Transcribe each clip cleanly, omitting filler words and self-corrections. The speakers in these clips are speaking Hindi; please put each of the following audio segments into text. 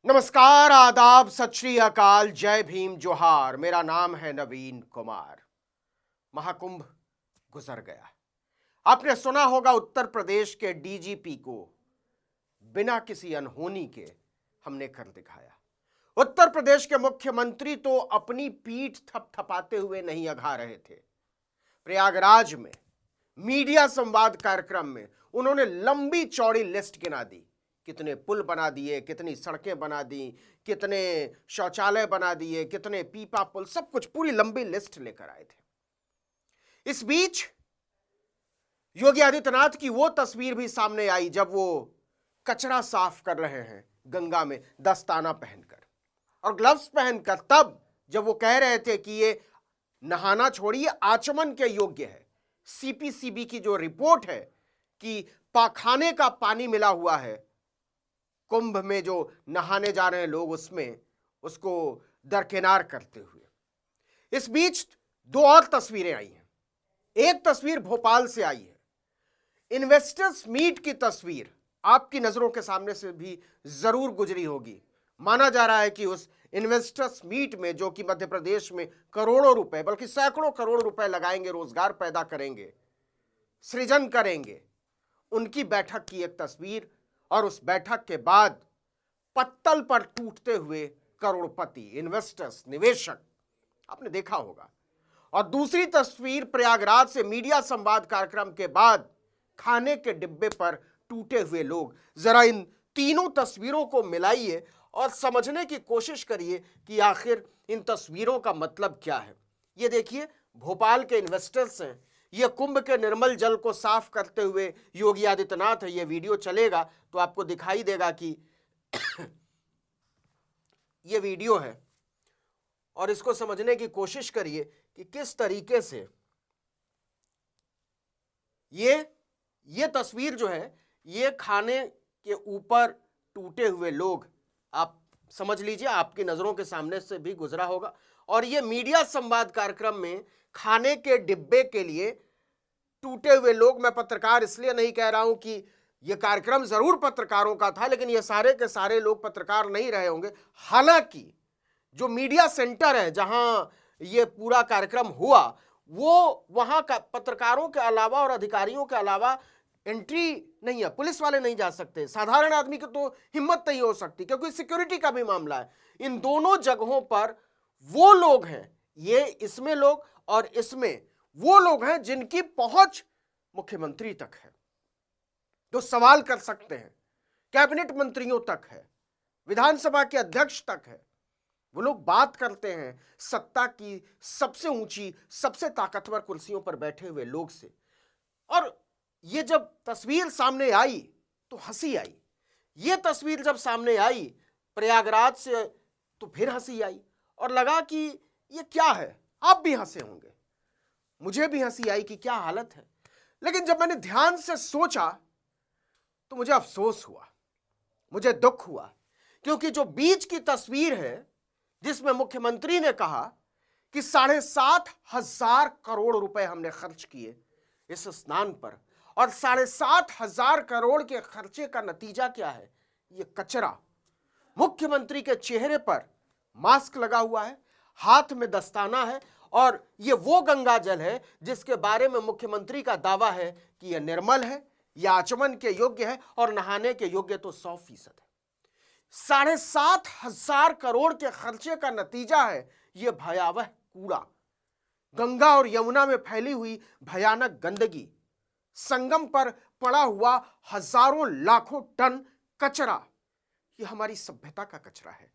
नमस्कार, आदाब, सत श्री अकाल, जय भीम, जोहार। मेरा नाम है नवीन कुमार। महाकुंभ गुजर गया। आपने सुना होगा उत्तर प्रदेश के डीजीपी को बिना किसी अनहोनी के हमने कर दिखाया। उत्तर प्रदेश के मुख्यमंत्री तो अपनी पीठ थपथपाते हुए नहीं अघा रहे थे। प्रयागराज में मीडिया संवाद कार्यक्रम में उन्होंने लंबी चौड़ी लिस्ट गिना दी। कितने पुल बना दिए, कितनी सड़कें बना दी, कितने शौचालय बना दिए, कितने पीपा पुल, सब कुछ पूरी लंबी लिस्ट लेकर आए थे। इस बीच योगी आदित्यनाथ की वो तस्वीर भी सामने आई जब वो कचरा साफ कर रहे हैं गंगा में दस्ताना पहनकर और ग्लव्स पहनकर, तब जब वो कह रहे थे कि ये नहाना छोड़िए, आचमन के योग्य है। सीपीसीबी की जो रिपोर्ट है कि पाखाने का पानी मिला हुआ है कुंभ में, जो नहाने जा रहे हैं लोग, उसमें उसको दरकिनार करते हुए। इस बीच दो और तस्वीरें आई हैं। एक तस्वीर भोपाल से आई है, इन्वेस्टर्स मीट की तस्वीर आपकी नजरों के सामने से भी जरूर गुजरी होगी। माना जा रहा है कि उस इन्वेस्टर्स मीट में, जो कि मध्य प्रदेश में करोड़ों रुपए बल्कि सैकड़ों करोड़ रुपए लगाएंगे, रोजगार पैदा करेंगे, सृजन करेंगे, उनकी बैठक की एक तस्वीर। और उस बैठक के बाद पत्तल पर टूटते हुए करोड़पति इन्वेस्टर्स, निवेशक, आपने देखा होगा। और दूसरी तस्वीर प्रयागराज से मीडिया संवाद कार्यक्रम के बाद खाने के डिब्बे पर टूटे हुए लोग। जरा इन तीनों तस्वीरों को मिलाइए और समझने की कोशिश करिए कि आखिर इन तस्वीरों का मतलब क्या है। ये देखिए, भोपाल के इन्वेस्टर्स हैं, ये कुंभ के निर्मल जल को साफ करते हुए योगी आदित्यनाथ है। ये वीडियो चलेगा तो आपको दिखाई देगा कि ये वीडियो है, और इसको समझने की कोशिश करिए कि किस तरीके से ये तस्वीर जो है, ये खाने के ऊपर टूटे हुए लोग, आप समझ लीजिए, आपकी नजरों के सामने से भी गुजरा होगा। और ये मीडिया संवाद कार्यक्रम में खाने के डिब्बे के लिए टूटे हुए लोग। मैं पत्रकार इसलिए नहीं कह रहा हूं कि यह कार्यक्रम जरूर पत्रकारों का था, लेकिन ये सारे के सारे लोग पत्रकार नहीं रहे होंगे। हालांकि जो मीडिया सेंटर है जहां ये पूरा कार्यक्रम हुआ, वो वहां का पत्रकारों के अलावा और अधिकारियों के अलावा एंट्री नहीं है। पुलिस वाले नहीं जा सकते, साधारण आदमी की तो हिम्मत नहीं हो सकती, क्योंकि सिक्योरिटी का भी मामला है। इन दोनों जगहों पर वो लोग हैं, ये इसमें लोग और इसमें वो लोग हैं जिनकी पहुंच मुख्यमंत्री तक है, जो सवाल कर सकते हैं, कैबिनेट मंत्रियों तक है, विधानसभा के अध्यक्ष तक है। वो लोग बात करते हैं सत्ता की सबसे ऊंची, सबसे ताकतवर कुर्सियों पर बैठे हुए लोग से। और ये जब तस्वीर सामने आई तो हंसी आई। ये तस्वीर जब सामने आई प्रयागराज से तो फिर हंसी आई, और लगा कि ये क्या है। आप भी हंसे होंगे, मुझे भी हंसी आई कि क्या हालत है। लेकिन जब मैंने ध्यान से सोचा तो मुझे अफसोस हुआ, मुझे दुख हुआ, क्योंकि जो बीच की तस्वीर है जिसमें मुख्यमंत्री ने कहा कि 7,500 करोड़ रुपए हमने खर्च किए इस स्नान पर, और 7,500 करोड़ के खर्चे का नतीजा क्या है? ये कचरा। मुख्यमंत्री के चेहरे पर मास्क लगा हुआ है, हाथ में दस्ताना है, और ये वो गंगा जल है जिसके बारे में मुख्यमंत्री का दावा है कि यह निर्मल है, यह आचमन के योग्य है और नहाने के योग्य तो 100% है। 7,500 करोड़ के खर्चे का नतीजा है यह भयावह कूड़ा, गंगा और यमुना में फैली हुई भयानक गंदगी, संगम पर पड़ा हुआ हजारों लाखों टन कचरा। यह हमारी सभ्यता का कचरा है,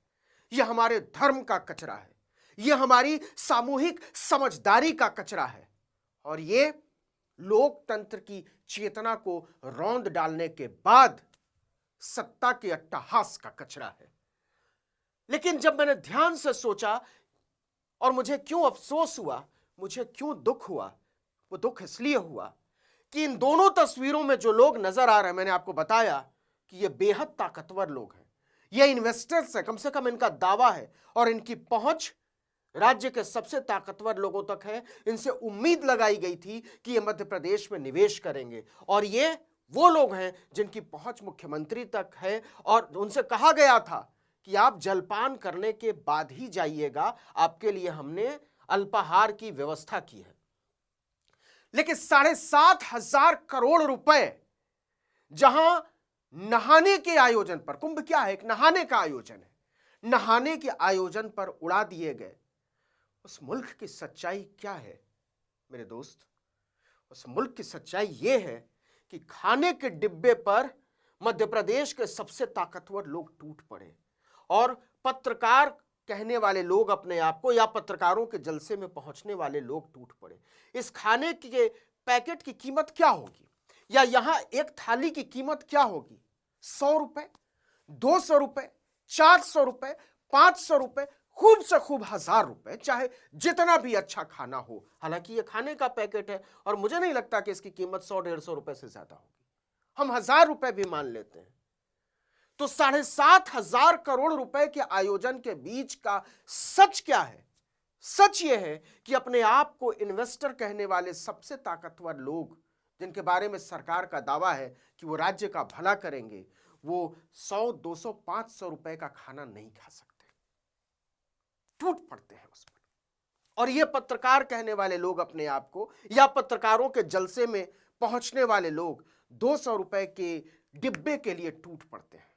यह हमारे धर्म का कचरा है, यह हमारी सामूहिक समझदारी का कचरा है, और यह लोकतंत्र की चेतना को रौंद डालने के बाद सत्ता के अट्टहास का कचरा है। लेकिन जब मैंने ध्यान से सोचा, और मुझे क्यों अफसोस हुआ, मुझे क्यों दुख हुआ, वो दुख इसलिए हुआ कि इन दोनों तस्वीरों में जो लोग नजर आ रहे हैं, मैंने आपको बताया कि ये बेहद ताकतवर लोग हैं, ये इन्वेस्टर्स हैं, कम से कम इनका दावा है, और इनकी पहुंच राज्य के सबसे ताकतवर लोगों तक है। इनसे उम्मीद लगाई गई थी कि ये मध्य प्रदेश में निवेश करेंगे, और ये वो लोग हैं जिनकी पहुंच मुख्यमंत्री तक है। और उनसे कहा गया था कि आप जलपान करने के बाद ही जाइएगा, आपके लिए हमने अल्पाहार की व्यवस्था की है। लेकिन 7,500 करोड़ रुपए जहां नहाने के आयोजन पर, कुंभ क्या है, एक नहाने का आयोजन है, नहाने के आयोजन पर उड़ा दिए गए। उस मुल्क की सच्चाई क्या है मेरे दोस्त? उस मुल्क की सच्चाई यह है कि खाने के डिब्बे पर मध्य प्रदेश के सबसे ताकतवर लोग टूट पड़े और पत्रकार कहने वाले लोग अपने आप को, या पत्रकारों के जलसे में पहुंचने वाले लोग टूट पड़े। इस खाने के पैकेट की कीमत क्या होगी, या यहां एक थाली की कीमत क्या होगी? 100 रुपए, 200 रुपए, 400 रुपए, 500 रुपए, खूब से खूब 1000 रुपए, चाहे जितना भी अच्छा खाना हो। हालांकि यह खाने का पैकेट है और मुझे नहीं लगता कि इसकी कीमत 100-150 रुपए से ज्यादा होगी, हम 1000 रुपए भी मान लेते हैं। तो 7,500 करोड़ रुपए के आयोजन के बीच का सच क्या है? सच यह है कि अपने आप को इन्वेस्टर कहने वाले सबसे ताकतवर लोग, जिनके बारे में सरकार का दावा है कि वो राज्य का भला करेंगे, वो 100, 200, 500 रुपए का खाना नहीं खा सकते, टूट पड़ते हैं उस पर। और ये पत्रकार कहने वाले लोग अपने आप को, या पत्रकारों के जलसे में पहुंचने वाले लोग 200 रुपए के डिब्बे के लिए टूट पड़ते हैं।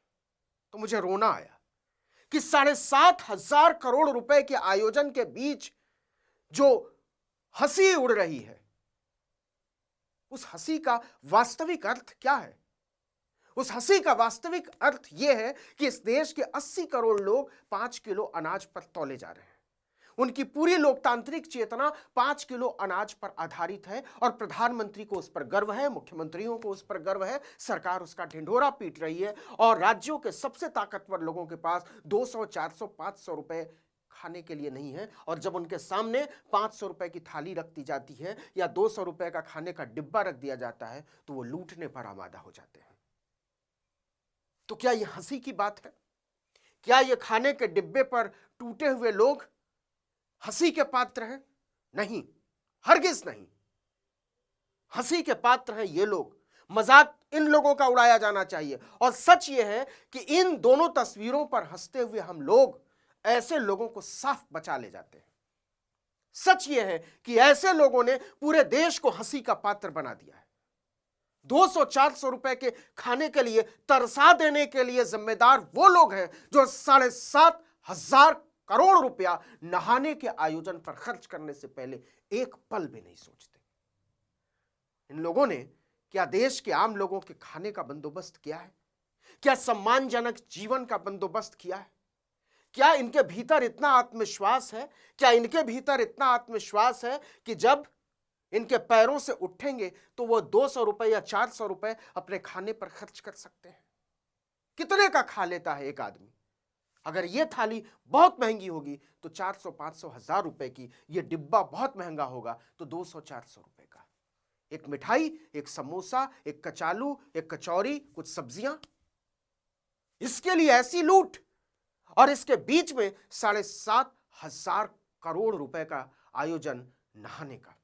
तो मुझे रोना आया कि 7,500 करोड़ रुपए के आयोजन के बीच जो हंसी उड़ रही है, उस हंसी का वास्तविक अर्थ क्या है? उस हंसी का वास्तविक अर्थ यह है कि इस देश के 80 करोड़ लोग 5 किलो अनाज पर तौले जा रहे हैं। उनकी पूरी लोकतांत्रिक चेतना 5 किलो अनाज पर आधारित है और प्रधानमंत्री को उस पर गर्व है, मुख्यमंत्रियों को उस पर गर्व है, सरकार उसका ढिंढोरा पीट रही है और राज्यों के सबसे ताकतवर लोगों के पास 200, 400, 500 रुपए खाने के लिए नहीं है। और जब उनके सामने 500 रुपए की थाली रख दी जाती है या 200 रुपए का खाने का डिब्बा रख दिया जाता है तो वो लूटने पर आमादा हो जाते हैं। तो क्या यह हंसी की बात है? क्या यह खाने के डिब्बे पर टूटे हुए लोग हंसी के पात्र हैं? नहीं, हरगिज नहीं। हंसी के पात्र हैं ये लोग, मजाक इन लोगों का उड़ाया जाना चाहिए। और सच ये है कि इन दोनों तस्वीरों पर हंसते हुए हम लोग ऐसे लोगों को साफ बचा ले जाते हैं। सच ये है कि ऐसे लोगों ने पूरे देश को हंसी का पात्र बना दिया है। 200-400 रुपए के खाने के लिए तरसा देने के लिए जिम्मेदार वो लोग हैं जो 7,500 करोड़ रुपया नहाने के आयोजन पर खर्च करने से पहले एक पल भी नहीं सोचते। इन लोगों ने क्या देश के आम लोगों के खाने का बंदोबस्त किया है? क्या सम्मानजनक जीवन का बंदोबस्त किया है? क्या इनके भीतर इतना आत्मविश्वास है? क्या इनके भीतर इतना आत्मविश्वास है कि जब इनके पैरों से उठेंगे तो वो 200 रुपए या 400 रुपए अपने खाने पर खर्च कर सकते हैं? कितने का खा लेता है एक आदमी? अगर ये थाली बहुत महंगी होगी तो 400, 500, 1000 रुपए की, ये डिब्बा बहुत महंगा होगा तो 200, 400 रुपए का। एक मिठाई, एक समोसा, एक कचालू, एक कचौरी, कुछ सब्जियां, इसके लिए ऐसी लूट। और इसके बीच में 7,500 करोड़ रुपए का आयोजन नहाने का।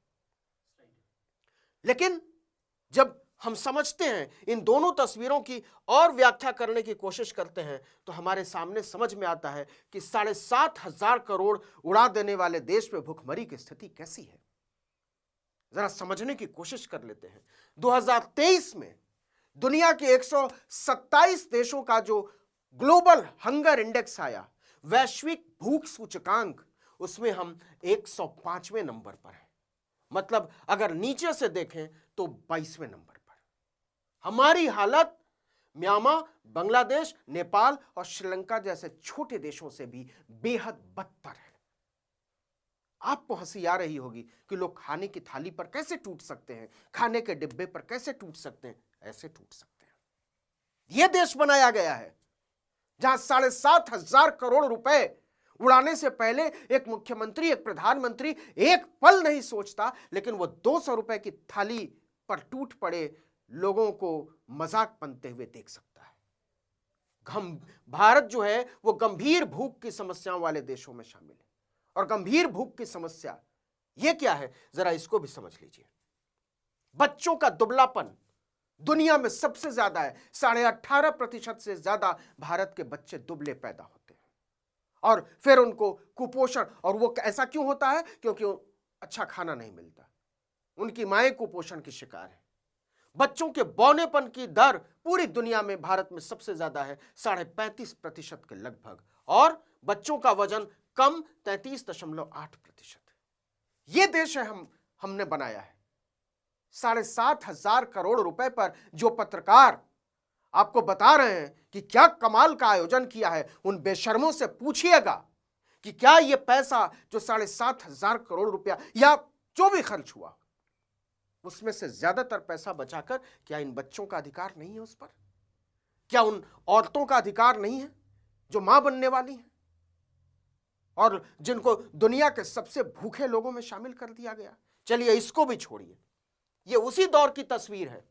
लेकिन जब हम समझते हैं, इन दोनों तस्वीरों की और व्याख्या करने की कोशिश करते हैं, तो हमारे सामने समझ में आता है कि 7,500 करोड़ उड़ा देने वाले देश में भुखमरी की स्थिति कैसी है। जरा समझने की कोशिश कर लेते हैं। 2023 में दुनिया के 127 देशों का जो ग्लोबल हंगर इंडेक्स आया, वैश्विक भूख सूचकांक, उसमें हम 105वें नंबर पर हैं। मतलब अगर नीचे से देखें तो 22वें नंबर पर। हमारी हालत म्यांमार, बांग्लादेश, नेपाल और श्रीलंका जैसे छोटे देशों से भी बेहद बदतर है। आपको हंसी आ रही होगी कि लोग खाने की थाली पर कैसे टूट सकते हैं, खाने के डिब्बे पर कैसे टूट सकते हैं। ऐसे टूट सकते हैं। यह देश बनाया गया है जहां 7,500 करोड़ रुपए उड़ाने से पहले एक मुख्यमंत्री, एक प्रधानमंत्री एक पल नहीं सोचता, लेकिन वो 200 रुपए की थाली पर टूट पड़े लोगों को मजाक बनते हुए देख सकता है। भारत जो है वो गंभीर भूख की समस्याओं वाले देशों में शामिल है। और गंभीर भूख की समस्या ये क्या है, जरा इसको भी समझ लीजिए। बच्चों का दुबलापन दुनिया में सबसे ज्यादा है। 18.5% से ज्यादा भारत के बच्चे दुबले पैदा होते हैं। और फिर उनको कुपोषण, और वो ऐसा क्यों होता है? क्योंकि अच्छा खाना नहीं मिलता, उनकी माएं कुपोषण की शिकार है। बच्चों के बौनेपन की दर पूरी दुनिया में भारत में सबसे ज्यादा है, 35.5% के लगभग, और बच्चों का वजन कम 33.8%। यह देश है हमने बनाया है। 7,500 करोड़ रुपए पर जो पत्रकार आपको बता रहे हैं कि क्या कमाल का आयोजन किया है, उन बेशर्मों से पूछिएगा कि क्या यह पैसा जो 7,500 करोड़ रुपया या जो भी खर्च हुआ, उसमें से ज्यादातर पैसा बचाकर क्या इन बच्चों का अधिकार नहीं है उस पर? क्या उन औरतों का अधिकार नहीं है जो मां बनने वाली हैं और जिनको दुनिया के सबसे भूखे लोगों में शामिल कर दिया गया? चलिए इसको भी छोड़िए, यह उसी दौर की तस्वीर है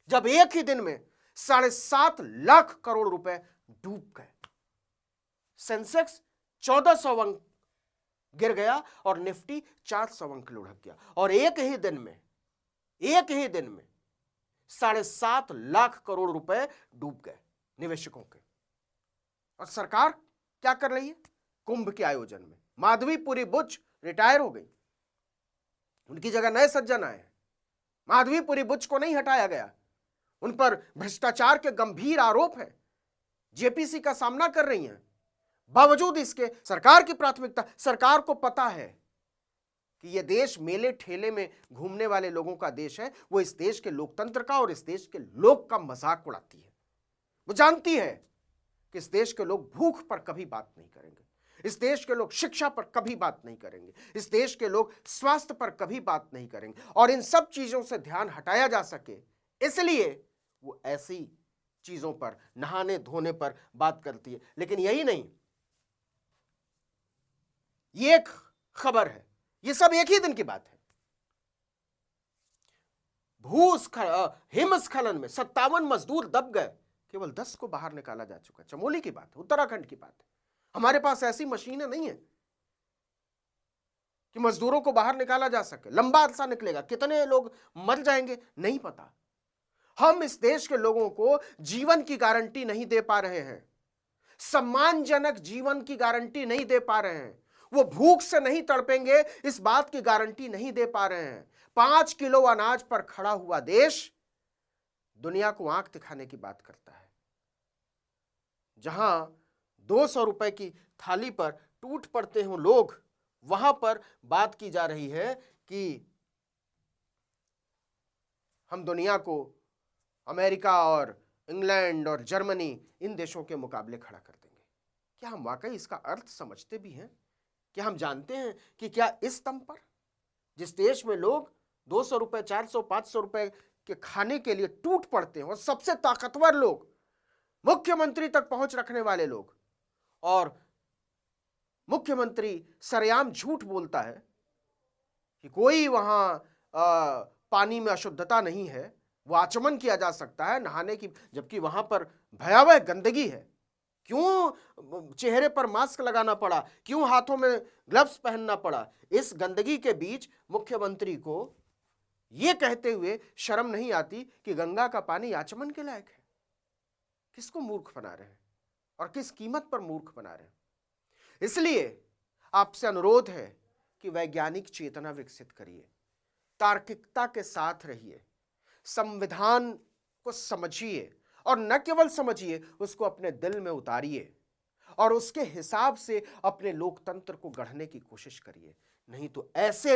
जब एक ही दिन में 7.5 लाख करोड़ रुपए डूब गए। सेंसेक्स 1400 अंक गिर गया और निफ्टी 400 अंक लुढ़क गया, और एक ही दिन में 7.5 लाख करोड़ रुपए डूब गए निवेशकों के। और सरकार क्या कर रही है? कुंभ के आयोजन में माधवीपुरी बुच रिटायर हो गई, उनकी जगह नए सज्जन आए हैं। माधवीपुरी बुच को नहीं हटाया गया, उन पर भ्रष्टाचार के गंभीर आरोप हैं, जेपीसी का सामना कर रही हैं। बावजूद इसके सरकार की प्राथमिकता, सरकार को पता है कि यह देश मेले ठेले में घूमने वाले लोगों का देश है, वो इस देश के लोकतंत्र का और इस देश के लोग का मजाक उड़ाती है। वो जानती है कि इस देश के लोग भूख पर कभी बात नहीं करेंगे, इस देश के लोग शिक्षा पर कभी बात नहीं करेंगे, इस देश के लोग स्वास्थ्य पर कभी बात नहीं करेंगे, और इन सब चीजों से ध्यान हटाया जा सके इसलिए वो ऐसी चीजों पर, नहाने धोने पर बात करती है। लेकिन यही नहीं, ये एक खबर है, ये सब एक ही दिन की बात है। हिमस्खलन में 57 मजदूर दब गए, केवल 10 को बाहर निकाला जा चुका। चमोली की बात है, उत्तराखंड की बात है। हमारे पास ऐसी मशीनें नहीं है कि मजदूरों को बाहर निकाला जा सके। लंबा अरसा निकलेगा, कितने लोग मर जाएंगे नहीं पता। हम इस देश के लोगों को जीवन की गारंटी नहीं दे पा रहे हैं, सम्मानजनक जीवन की गारंटी नहीं दे पा रहे हैं, वो भूख से नहीं तड़पेंगे इस बात की गारंटी नहीं दे पा रहे हैं। 5 किलो अनाज पर खड़ा हुआ देश दुनिया को आंख दिखाने की बात करता है, जहां 200 रुपए की थाली पर टूट पड़ते हो लोग, वहां पर बात की जा रही है कि हम दुनिया को अमेरिका और इंग्लैंड और जर्मनी इन देशों के मुकाबले खड़ा कर देंगे। क्या हम वाकई इसका अर्थ समझते भी हैं? क्या हम जानते हैं कि क्या इस दम पर, जिस देश में लोग 200 रुपए, 400, 500 रुपए के खाने के लिए टूट पड़ते हैं, और सबसे ताकतवर लोग, मुख्यमंत्री तक पहुंच रखने वाले लोग, और मुख्यमंत्री सरेआम झूठ बोलता है कि कोई वहां पानी में अशुद्धता नहीं है, वो आचमन किया जा सकता है नहाने की, जबकि वहां पर भयावह गंदगी है। क्यों चेहरे पर मास्क लगाना पड़ा, क्यों हाथों में ग्लव्स पहनना पड़ा? इस गंदगी के बीच मुख्यमंत्री को यह कहते हुए शर्म नहीं आती कि गंगा का पानी आचमन के लायक है। किसको मूर्ख बना रहे हैं और किस कीमत पर मूर्ख बना रहे हैं? इसलिए आपसे अनुरोध है कि वैज्ञानिक चेतना विकसित करिए, तार्किकता के साथ रहिए, संविधान को समझिए, और न केवल समझिए, उसको अपने दिल में उतारिए और उसके हिसाब से अपने लोकतंत्र को गढ़ने की कोशिश करिए। नहीं तो ऐसे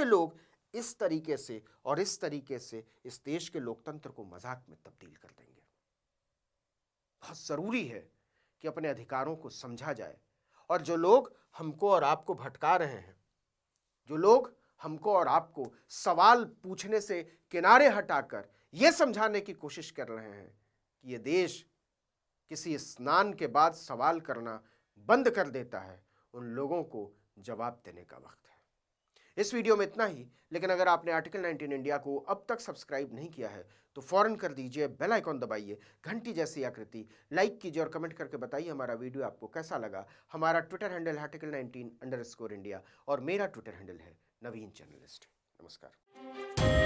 लोग इस तरीके से और इस तरीके से इस देश के लोकतंत्र को मजाक में तब्दील कर देंगे। बहुत जरूरी है कि अपने अधिकारों को समझा जाए, और जो लोग हमको और आपको भटका रहे हैं, जो लोग हमको और आपको सवाल पूछने से किनारे हटाकर यह समझाने की कोशिश कर रहे हैं कि यह देश किसी स्नान के बाद सवाल करना बंद कर देता है, उन लोगों को जवाब देने का वक्त है। इस वीडियो में इतना ही, लेकिन अगर आपने आर्टिकल 19 इंडिया को अब तक सब्सक्राइब नहीं किया है तो फौरन कर दीजिए, बेल आइकॉन दबाइए, घंटी जैसी आकृति, लाइक कीजिए और कमेंट करके बताइए हमारा वीडियो आपको कैसा लगा। हमारा ट्विटर हैंडल है article19_India और मेरा ट्विटर हैंडल है नवीन जर्नलिस्ट। नमस्कार।